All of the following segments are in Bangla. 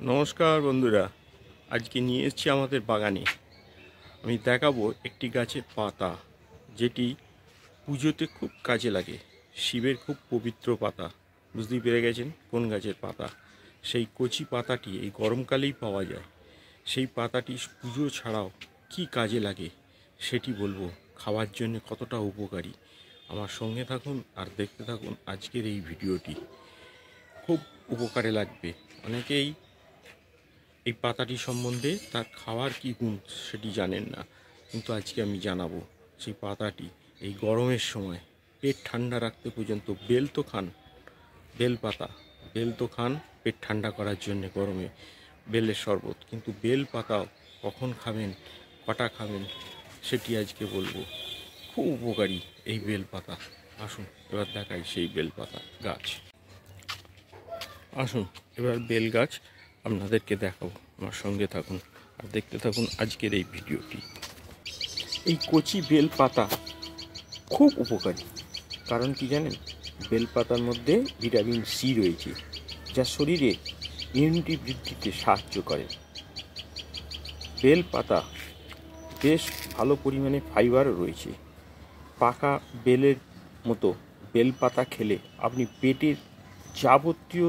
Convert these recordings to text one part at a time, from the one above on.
নমস্কার বন্ধুরা, আজকে নিয়ে এসেছি আমাদের বাগানে। আমি দেখাবো একটি গাছের পাতা, যেটি পুজোতে খুব কাজে লাগে। শিবের খুব পবিত্র পাতা। বুঝতেই পেরে গেছেন কোন গাছের পাতা। সেই কচি পাতাটি এই গরমকালেই পাওয়া যায়। সেই পাতাটি পুজো ছাড়াও কি কাজে লাগে সেটি বলবো। খাওয়ার জন্য কতটা উপকারী। আমার সঙ্গে থাকুন আর দেখতে থাকুন আজকের এই ভিডিওটি। খুব উপকারে লাগবে। অনেকেই এই পাতাটি সম্বন্ধে তার খাওয়ার কী গুণ সেটি জানেন না, কিন্তু আজকে আমি জানাবো। সেই পাতাটি এই গরমের সময় পেট ঠান্ডা রাখতে পর্যন্ত বেল তো খান, বেল তো খান পেট ঠান্ডা করার জন্য গরমে বেলের শরবত, কিন্তু বেল পাতাও কখন খাবেন, কটা খাবেন সেটি আজকে বলবো। খুব উপকারী এই বেল পাতা। আসুন এবার দেখাই সেই বেল পাতা গাছ। আসুন এবার বেল গাছ আপনাদেরকে দেখাবো। আমার সঙ্গে থাকুন আর দেখতে থাকুন আজকের এই ভিডিওটি। এই কচি বেল পাতা খুব উপকারী। কারণ কি জানেন? বেল পাতার মধ্যে ভিটামিন সি রয়েছে, যা শরীরে ইমিউনিটি বৃদ্ধিতে সাহায্য করে। বেল পাতা বেশ ভালো পরিমাণে ফাইবারও রয়েছে। পাকা বেলের মতো বেল পাতা খেলে আপনি পেটের যাবতীয়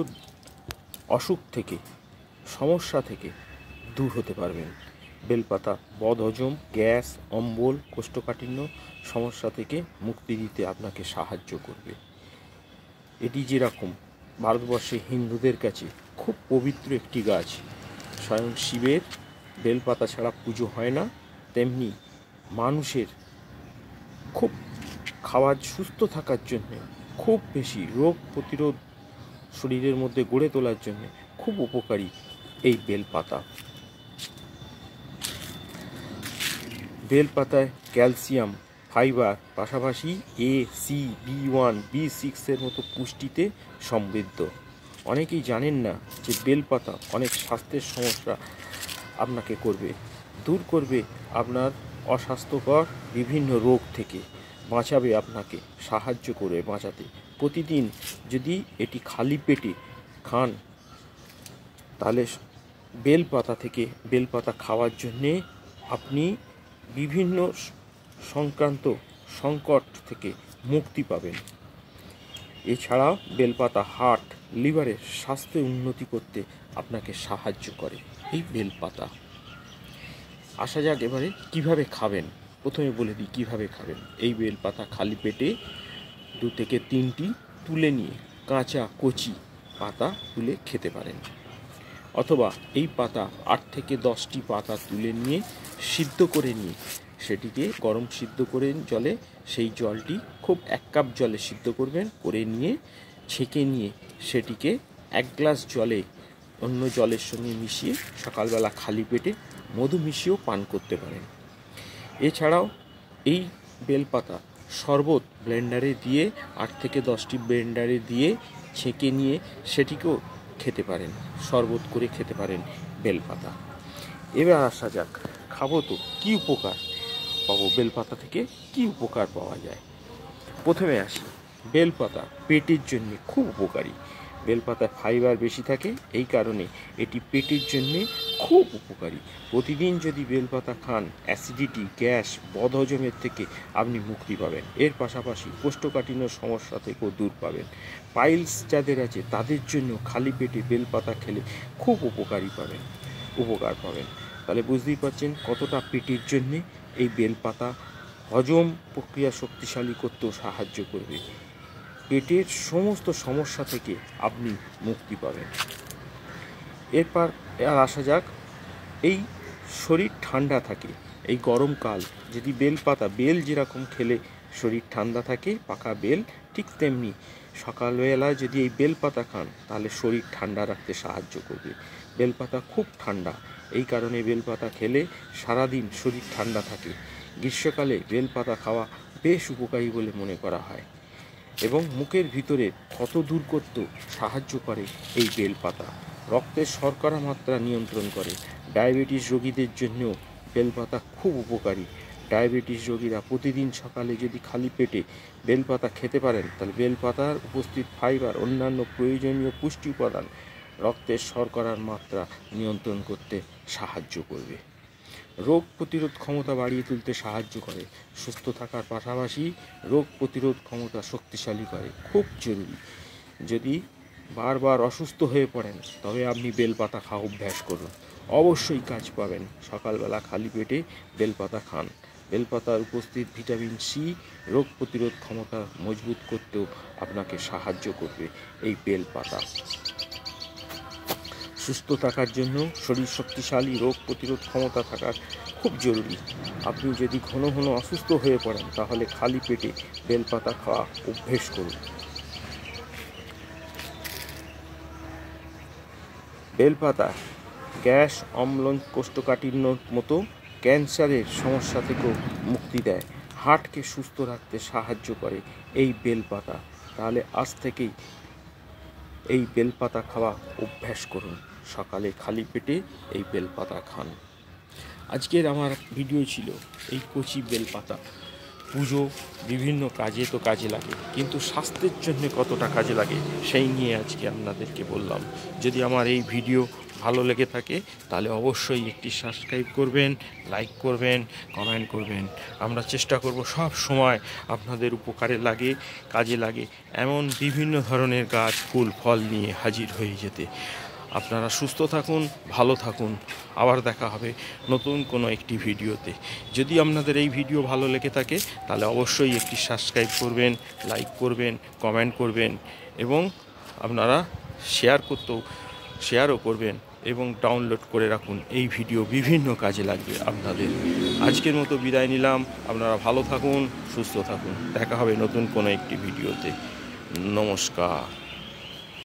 অসুখ থেকে, সমস্যা থেকে দূর হতে পারবেন। বেলপাতা বদহজম, গ্যাস, অম্বল, কোষ্ঠকাঠিন্য সমস্যা থেকে মুক্তি দিতে আপনাকে সাহায্য করবে। এটি যেরকম ভারতবর্ষে হিন্দুদের কাছে খুব পবিত্র একটি গাছ, স্বয়ং শিবের বেলপাতা ছাড়া পুজো হয় না, তেমনি মানুষের খুব খাওয়ার সুস্থ থাকার জন্যে, খুব বেশি রোগ প্রতিরোধ শরীরের মধ্যে গড়ে তোলার জন্য খুব উপকারী এই বেলপাতা। বেলপাতায় ক্যালসিয়াম, ফাইবার, পাশাপাশি এ, সি, B1, B6 মতো পুষ্টিতে সমৃদ্ধ। অনেকেই জানেন না যে বেলপাতা অনেক স্বাস্থ্যের সমস্যা আপনাকে দূর করবে, আপনার অস্বাস্থ্যকর বিভিন্ন রোগ থেকে বাঁচাবে, আপনাকে সাহায্য করবে বাঁচাতে। প্রতিদিন যদি এটি খালি পেটে খান, তাহলে বেলপাতা খাওয়ার জন্যে আপনি বিভিন্ন সংকট থেকে মুক্তি পাবেন। এছাড়া বেলপাতা হার্ট, লিভারের স্বাস্থ্য উন্নতি করতে আপনাকে সাহায্য করে এই বেলপাতা। আসা যাক এবারে কিভাবে খাবেন। প্রথমে বলে দিই কিভাবে খাবেন। এই বেলপাতা খালি পেটে 2 থেকে 3টি তুলে নিয়ে, কাঁচা কচি পাতা তুলে খেতে পারেন, অথবা এই পাতা 8 থেকে 10টি পাতা তুলে নিয়ে সিদ্ধ করে নিয়ে সেটিকে গরম সিদ্ধ করে জলে, সেই জলটি খুব 1 কাপ জলে সিদ্ধ করবেন, করে নিয়ে ছেঁকে নিয়ে সেটিকে 1 গ্লাস জলে অন্য জলের সঙ্গে মিশিয়ে সকালবেলা খালি পেটে মধু মিশিয়েও পান করতে পারেন। এছাড়াও এই বেলপাতা শরবত ব্লেন্ডারে দিয়ে 8 থেকে 10টি ব্লেন্ডারে দিয়ে ছেঁকে নিয়ে সেটিকেও খেতে পারেন, শরবত করে খেতে পারেন বেলপাতা। এবার আসা যাক, খাবো তো কী উপকার পাবো বেলপাতা থেকে, কী উপকার পাওয়া যায়। প্রথমে আসি, বেলপাতা পেটের জন্য খুব উপকারী। বেলপাতায় ফাইবার বেশি থাকে, এই কারণে এটি পেটের জন্য খুব উপকারী। প্রতিদিন যদি বেলপাতা খান, অ্যাসিডিটি, গ্যাস, বদহজমের থেকে আপনি মুক্তি পাবেন। এর পাশাপাশি কোষ্ঠকাঠিন্য সমস্যা থেকেও দূর পাবেন। পাইলস যাদের আছে তাদের জন্য খালি পেটে বেলপাতা খেলে খুব উপকার পাবেন। তাহলে বুঝতেই পারছেন কতটা পেটের জন্যে এই বেলপাতা হজম প্রক্রিয়া শক্তিশালী করতেও সাহায্য করবে। পেটের সমস্ত সমস্যা থেকে আপনি মুক্তি পাবেন। এরপর আসা যাক, এই শরীর ঠান্ডা থাকে এই গরমকাল, যদি বেল যেরকম খেলে শরীর ঠান্ডা থাকে, পাকা বেল, ঠিক তেমনি সকালবেলা যদি এই বেলপাতা খান তাহলে শরীর ঠান্ডা রাখতে সাহায্য করবে। বেলপাতা খুব ঠান্ডা, এই কারণে বেলপাতা খেলে সারাদিন শরীর ঠান্ডা থাকে। গ্রীষ্মকালে বেলপাতা খাওয়া বেশ উপকারী বলে মনে করা হয়, এবং মুখের ভিতরে ক্ষত দূর করতেও সাহায্য করে এই বেলপাতা। রক্তের শর্করা মাত্রা নিয়ন্ত্রণ করে। ডায়াবেটিস রোগীদের জন্যও বেলপাতা খুব উপকারী। ডায়াবেটিস রোগীরা প্রতিদিন সকালে যদি খালি পেটে বেলপাতা খেতে পারেন, তাহলে বেলপাতার উপস্থিত ফাইবার, অন্যান্য প্রয়োজনীয় পুষ্টি উপাদান রক্তের শর্করার মাত্রা নিয়ন্ত্রণ করতে সাহায্য করবে। রোগ প্রতিরোধ ক্ষমতা বাড়িয়ে তুলতে সাহায্য করে। সুস্থ থাকার পাশাপাশি রোগ প্রতিরোধ ক্ষমতা শক্তিশালী করে, খুব জরুরি। যদি বারবার অসুস্থ হয়ে পড়েন তবে আপনি বেলপাতা খাওয়া অভ্যাস করুন, অবশ্যই কাজ পাবেন। সকালবেলা খালি পেটে বেলপাতা খান। বেলপাতার উপস্থিত ভিটামিন সি রোগ প্রতিরোধ ক্ষমতা মজবুত করতেও আপনাকে সাহায্য করবে এই বেলপাতা। সুস্থ থাকার জন্য শরীর শক্তিশালী রোগ প্রতিরোধ ক্ষমতা থাকার খুব জরুরি। আপনি যদি ঘন ঘন অসুস্থ হয়ে পড়েন তাহলে খালি পেটে বেলপাতা খাওয়া অভ্যেস করুন। বেলপাতা গ্যাস, অম্লন, কোষ্ঠকাঠিন্যর মতো ক্যান্সারের সমস্যা থেকেও মুক্তি দেয়। হার্টকে সুস্থ রাখতে সাহায্য করে এই বেলপাতা। তাহলে আজ থেকেই এই বেলপাতা খাওয়া অভ্যাস করুন। সকালে খালি পেটে এই বেলপাতা খান। আজকের আমার ভিডিও ছিল এই কচি বেলপাতা। পুজো বিভিন্ন কাজে তো কাজে লাগে, কিন্তু স্বাস্থ্যের জন্য কতটা কাজে লাগে সেই নিয়ে আজকে আপনাদেরকে বললাম। যদি আমার এই ভিডিও ভালো লেগে থাকে তাহলে অবশ্যই একটি সাবস্ক্রাইব করবেন, লাইক করবেন, কমেন্ট করবেন। আমরা চেষ্টা করব সব সময় আপনাদের উপকারে লাগে, কাজে লাগে এমন বিভিন্ন ধরনের গাছ, ফুল, ফল নিয়ে হাজির হয়ে যেতে। আপনারা সুস্থ থাকুন, ভালো থাকুন। আবার দেখা হবে নতুন কোনো একটি ভিডিওতে। যদি আপনাদের এই ভিডিও ভালো লেগে থাকে তাহলে অবশ্যই একটি সাবস্ক্রাইব করবেন, লাইক করবেন, কমেন্ট করবেন এবং আপনারা শেয়ারও করবেন এবং ডাউনলোড করে রাখুন। এই ভিডিও বিভিন্ন কাজে লাগবে আপনাদের। আজকের মতো বিদায় নিলাম। আপনারা ভালো থাকুন, সুস্থ থাকুন। দেখা হবে নতুন কোনো একটি ভিডিওতে। নমস্কার।